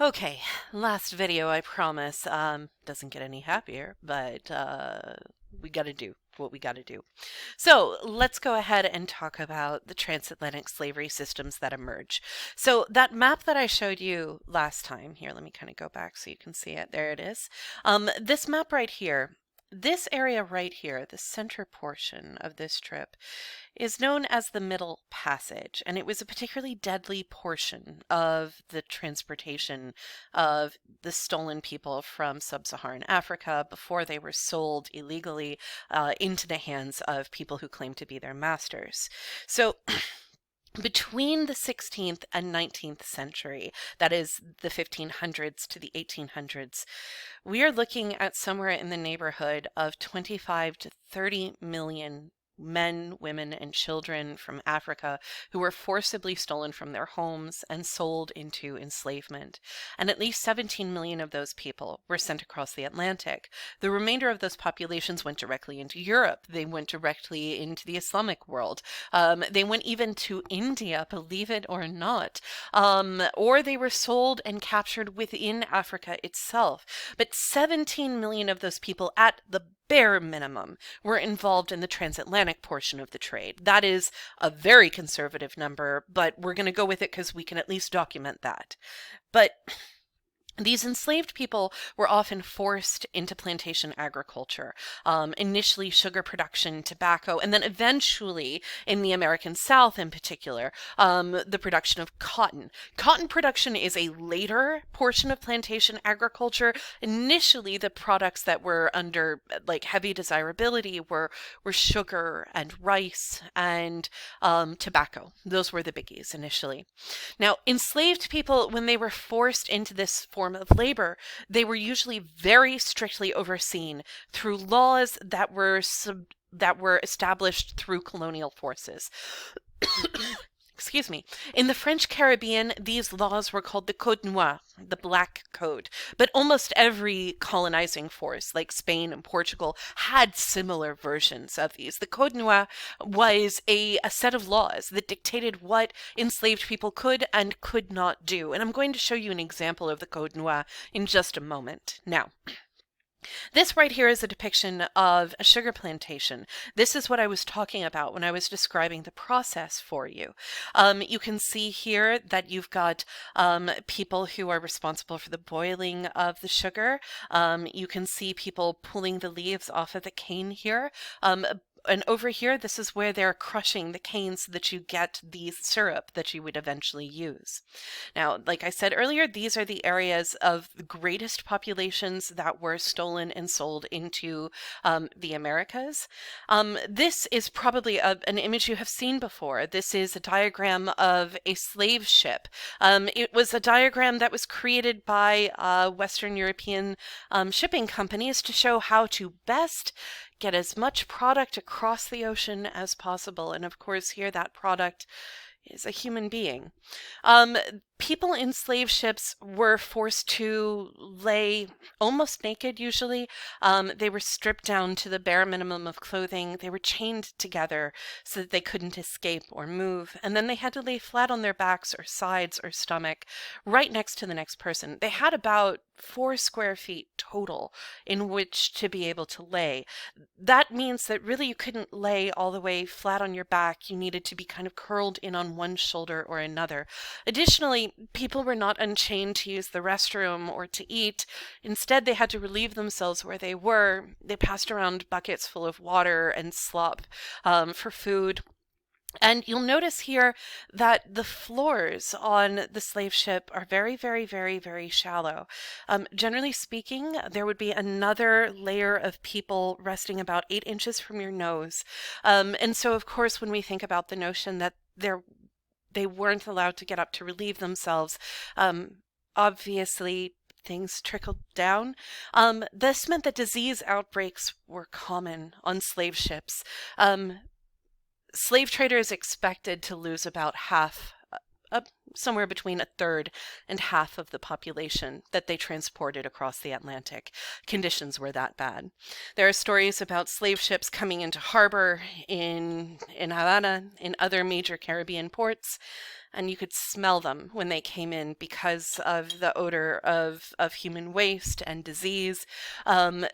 Okay, last video, I promise, doesn't get any happier, but we gotta do what we gotta do. So let's go ahead and talk about the transatlantic slavery systems that emerge. So that map that I showed you last time, here, let me kind of go back so you can see it. There it is. This map right here, this area right here, the center portion of this trip, is known as the Middle Passage, and it was a particularly deadly portion of the transportation of the stolen people from sub-Saharan Africa before they were sold illegally into the hands of people who claimed to be their masters. So between the 16th and 19th century, that is the 1500s to the 1800s, we are looking at somewhere in the neighborhood of 25 to 30 million men, women, and children from Africa who were forcibly stolen from their homes and sold into enslavement. And at least 17 million of those people were sent across the Atlantic. The remainder of those populations went directly into Europe. They went directly into the Islamic world. They went even to India, believe it or not. Or they were sold and captured within Africa itself. But 17 million of those people, at the bare minimum, were involved in the transatlantic portion of the trade. That is a very conservative number, but we're going to go with it because we can at least document that. But these enslaved people were often forced into plantation agriculture, initially sugar production, tobacco, and then eventually, in the American South in particular, the production of cotton. Cotton production is a later portion of plantation agriculture. Initially, the products that were under like heavy desirability were sugar and rice and tobacco. Those were the biggies initially. Now, enslaved people, when they were forced into this form of labor, they were usually very strictly overseen through laws that were established through colonial forces. Excuse me. In the French Caribbean, these laws were called the Code Noir, the Black Code. But almost every colonizing force, like Spain and Portugal, had similar versions of these. The Code Noir was a set of laws that dictated what enslaved people could and could not do. And I'm going to show you an example of the Code Noir in just a moment. Now, this right here is a depiction of a sugar plantation. This is what I was talking about when I was describing the process for you. You can see here that you've got people who are responsible for the boiling of the sugar. You can see people pulling the leaves off of the cane here. And over here, this is where they're crushing the cane so that you get the syrup that you would eventually use. Now, like I said earlier, these are the areas of the greatest populations that were stolen and sold into the Americas. This is probably an image you have seen before. This is a diagram of a slave ship. It was a diagram that was created by Western European shipping companies to show how to best get as much product across the ocean as possible. And of course, here that product is a human being. People in slave ships were forced to lay almost naked, usually. They were stripped down to the bare minimum of clothing. They were chained together so that they couldn't escape or move. And then they had to lay flat on their backs or sides or stomach right next to the next person. They had about 4 square feet total in which to be able to lay. That means that really you couldn't lay all the way flat on your back. You needed to be kind of curled in on one shoulder or another. Additionally, people were not unchained to use the restroom or to eat. Instead, they had to relieve themselves where they were. They passed around buckets full of water and slop for food. And you'll notice here that the floors on the slave ship are very, very, very, very shallow. Generally speaking, there would be another layer of people resting about 8 inches from your nose. And so, of course, when we think about the notion that they weren't allowed to get up to relieve themselves, obviously things trickled down. This meant that disease outbreaks were common on slave ships. Slave traders expected to lose about half, somewhere between a third and half of the population that they transported across the Atlantic. Conditions were that bad. There are stories about slave ships coming into harbor in Havana, in other major Caribbean ports, and you could smell them when they came in because of the odor of human waste and disease.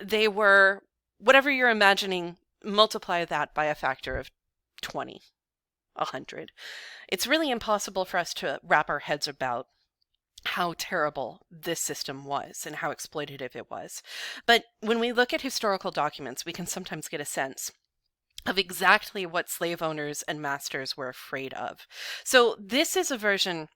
They were, whatever you're imagining, multiply that by a factor of 20, 100. It's really impossible for us to wrap our heads about how terrible this system was and how exploitative it was. But when we look at historical documents, we can sometimes get a sense of exactly what slave owners and masters were afraid of. So this is a version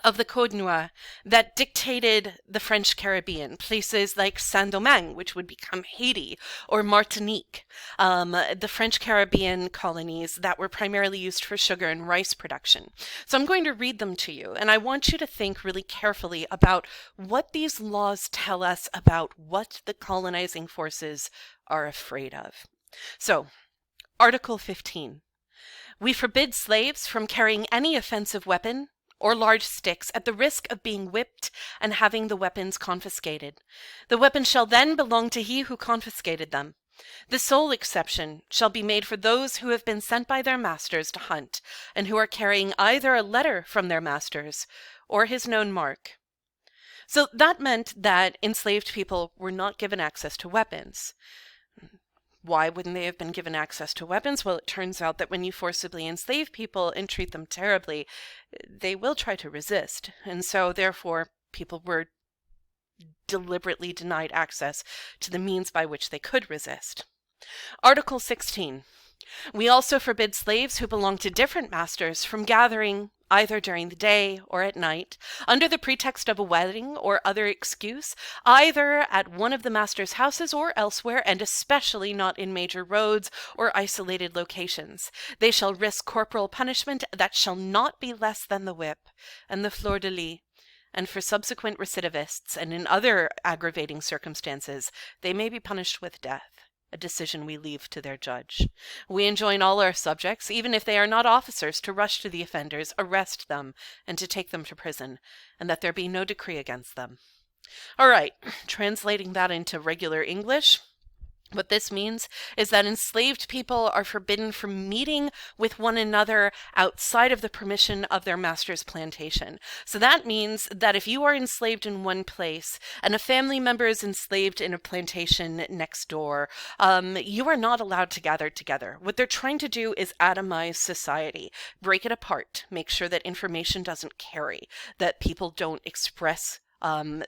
of the Code Noir that dictated the French Caribbean, places like Saint-Domingue, which would become Haiti, or Martinique, the French Caribbean colonies that were primarily used for sugar and rice production. So I'm going to read them to you, and I want you to think really carefully about what these laws tell us about what the colonizing forces are afraid of. So, Article 15. We forbid slaves from carrying any offensive weapon or large sticks at the risk of being whipped and having the weapons confiscated. The weapons shall then belong to he who confiscated them. The sole exception shall be made for those who have been sent by their masters to hunt and who are carrying either a letter from their masters or his known mark. So that meant that enslaved people were not given access to weapons. Why wouldn't they have been given access to weapons? Well, it turns out that when you forcibly enslave people and treat them terribly, they will try to resist. And so, therefore, people were deliberately denied access to the means by which they could resist. Article 16. We also forbid slaves who belong to different masters from gathering either during the day or at night, under the pretext of a wedding or other excuse, either at one of the master's houses or elsewhere, and especially not in major roads or isolated locations. They shall risk corporal punishment that shall not be less than the whip and the fleur de lis, and for subsequent recidivists and in other aggravating circumstances, they may be punished with death, a decision we leave to their judge. We enjoin all our subjects, even if they are not officers, to rush to the offenders, arrest them, and to take them to prison, and that there be no decree against them. All right, translating that into regular English, what this means is that enslaved people are forbidden from meeting with one another outside of the permission of their master's plantation. So that means that if you are enslaved in one place and a family member is enslaved in a plantation next door, you are not allowed to gather together. What they're trying to do is atomize society, break it apart, make sure that information doesn't carry, that people don't express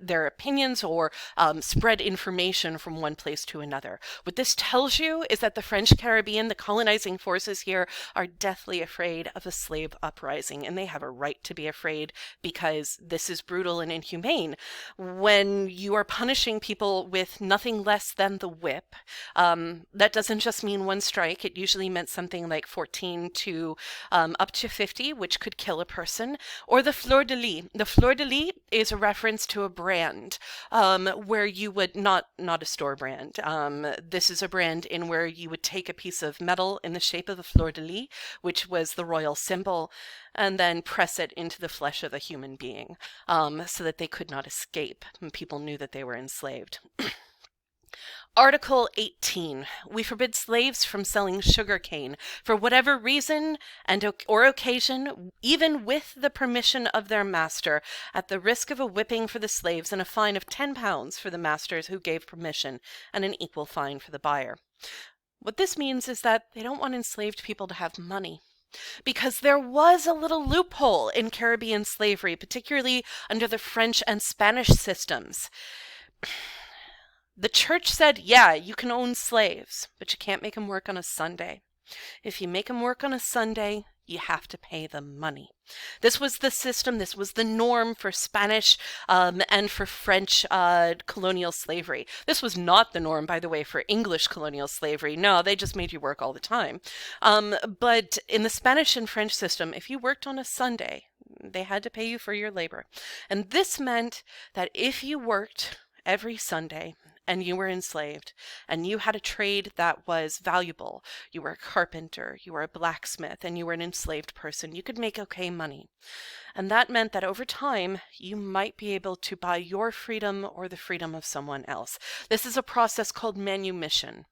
their opinions or spread information from one place to another. What this tells you is that the French Caribbean, the colonizing forces here, are deathly afraid of a slave uprising, and they have a right to be afraid because this is brutal and inhumane. When you are punishing people with nothing less than the whip, that doesn't just mean one strike. It usually meant something like 14 to up to 50, which could kill a person, or the fleur de lis. The fleur de lis is a reference to a brand where you would not a store brand. This is a brand in where you would take a piece of metal in the shape of a fleur de lis, which was the royal symbol, and then press it into the flesh of a human being so that they could not escape. People knew that they were enslaved. Article 18. We forbid slaves from selling sugar cane for whatever reason or occasion, even with the permission of their master, at the risk of a whipping for the slaves and a fine of £10 for the masters who gave permission, and an equal fine for the buyer. What this means is that they don't want enslaved people to have money, because there was a little loophole in Caribbean slavery, particularly under the French and Spanish systems. The church said, yeah, you can own slaves, but you can't make them work on a Sunday. If you make them work on a Sunday, you have to pay them money. This was the system, this was the norm for Spanish and for French colonial slavery. This was not the norm, by the way, for English colonial slavery. No, they just made you work all the time. But in the Spanish and French system, if you worked on a Sunday, they had to pay you for your labor. And this meant that if you worked every Sunday, and you were enslaved, and you had a trade that was valuable, you were a carpenter, you were a blacksmith, and you were an enslaved person, you could make okay money. And that meant that over time, you might be able to buy your freedom or the freedom of someone else. This is a process called manumission.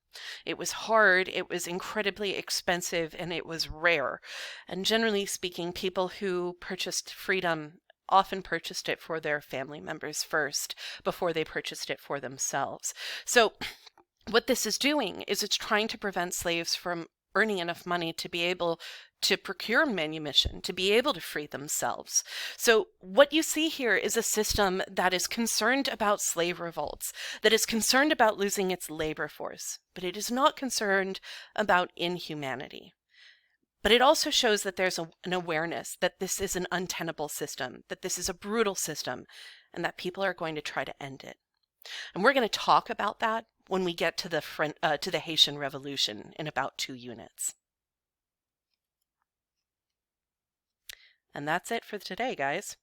It was hard, it was incredibly expensive, and it was rare. And generally speaking, people who purchased freedom often purchased it for their family members first before they purchased it for themselves. So what this is doing is it's trying to prevent slaves from earning enough money to be able to procure manumission, to be able to free themselves. So what you see here is a system that is concerned about slave revolts, that is concerned about losing its labor force, but it is not concerned about inhumanity. But it also shows that there's an awareness that this is an untenable system, that this is a brutal system, and that people are going to try to end it. And we're going to talk about that when we get to the Haitian Revolution in about 2 units. And that's it for today, guys.